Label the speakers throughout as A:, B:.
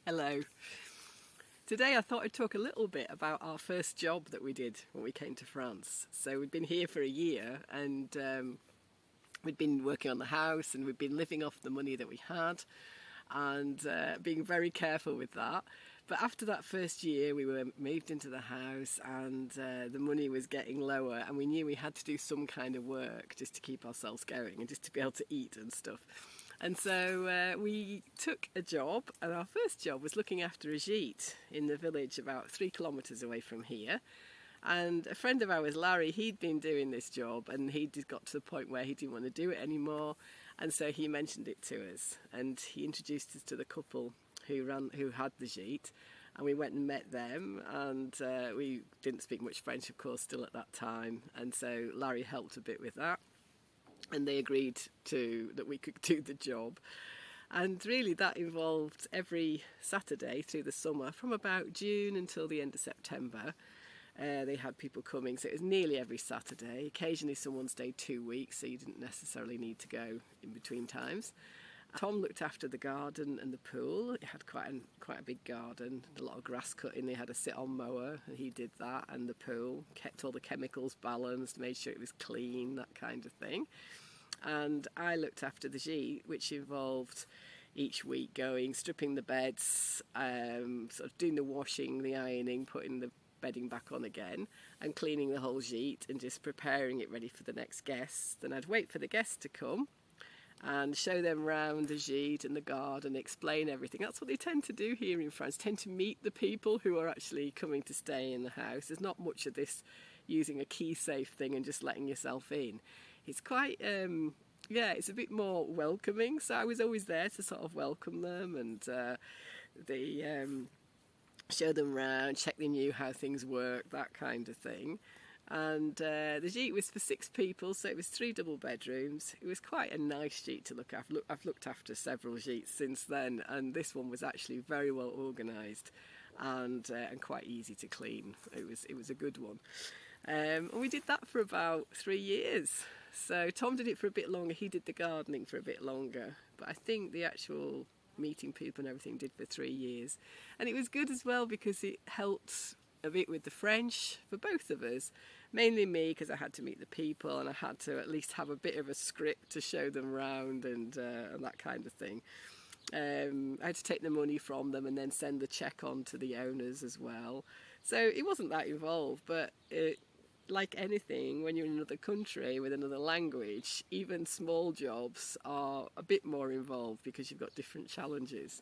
A: Hello. Today I thought I'd talk a little bit about our first job that we did when we came to France. So we'd been here for a year and we'd been working on the house and we'd been living off the money that we had and being very careful with that. But after that first year we were moved into the house and the money was getting lower and we knew we had to do some kind of work just to keep ourselves going and just to be able to eat and stuff. And so we took a job, and our first job was looking after a gite in the village about 3 kilometres away from here. And a friend of ours, Larry, he'd been doing this job and he'd got to the point where he didn't want to do it anymore. And so he mentioned it to us and he introduced us to the couple who had the gite. And we went and met them, and we didn't speak much French, of course, still at that time. And so Larry helped a bit with that. And they agreed that we could do the job. And really that involved every Saturday through the summer from about June until the end of September. They had people coming, so it was nearly every Saturday. Occasionally someone stayed 2 weeks, so you didn't necessarily need to go in between times. Tom looked after the garden and the pool. It had quite a big garden, a lot of grass cutting. They had a sit-on mower, and he did that, and the pool, kept all the chemicals balanced, made sure it was clean, that kind of thing. And I looked after the gite, which involved each week going, stripping the beds, sort of doing the washing, the ironing, putting the bedding back on again, and cleaning the whole gite and just preparing it ready for the next guest. Then I'd wait for the guests to come and show them round the gite and the garden, explain everything. That's what they tend to do here in France, tend to meet the people who are actually coming to stay in the house. There's not much of this using a key safe thing and just letting yourself in. It's quite, it's a bit more welcoming. So I was always there to sort of welcome them and show them around, check they knew how things work, that kind of thing. And the gite was for 6 people, so it was 3 double bedrooms. It was quite a nice gite to look after. I've looked after several gites since then, and this one was actually very well organised and quite easy to clean. It was a good one. And we did that for about 3 years. So Tom did it for a bit longer. He did the gardening for a bit longer, but I think the actual meeting people and everything did for 3 years. And it was good as well because it helped a bit with the French for both of us, mainly me because I had to meet the people and I had to at least have a bit of a script to show them around and that kind of thing. I had to take the money from them and then send the cheque on to the owners as well. So it wasn't that involved, but like anything, when you're in another country with another language, even small jobs are a bit more involved because you've got different challenges.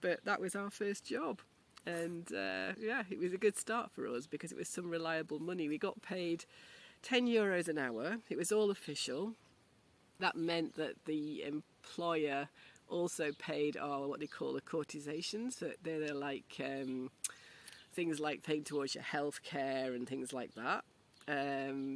A: But that was our first job. And it was a good start for us because it was some reliable money. We got paid €10 an hour. It was all official. That meant that the employer also paid what they call the cotisations. So they're like things like paid towards your health care and things like that.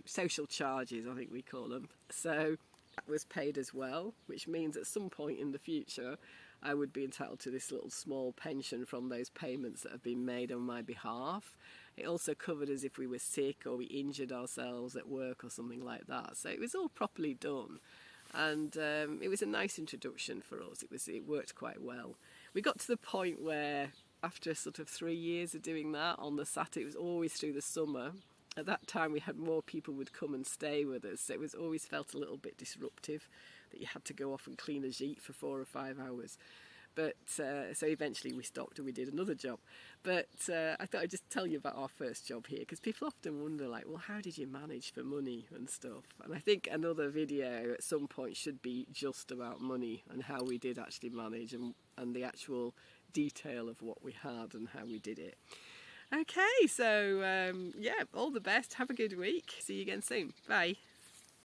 A: Social charges, I think we call them. So that was paid as well, which means at some point in the future I would be entitled to this little small pension from those payments that have been made on my behalf. It also covered us if we were sick or we injured ourselves at work or something like that. So it was all properly done. And it was a nice introduction for us. It worked quite well. We got to the point where after sort of 3 years of doing that on the Saturday, it was always through the summer. At that time we had more people would come and stay with us, so it was always felt a little bit disruptive that you had to go off and clean a gite for 4 or 5 hours. But so eventually we stopped and we did another job. But I thought I'd just tell you about our first job here, because people often wonder, like, well, how did you manage for money and stuff? And I think another video at some point should be just about money and how we did actually manage and the actual detail of what we had and how we did it. Okay, so all the best. Have a good week. See you again soon. Bye.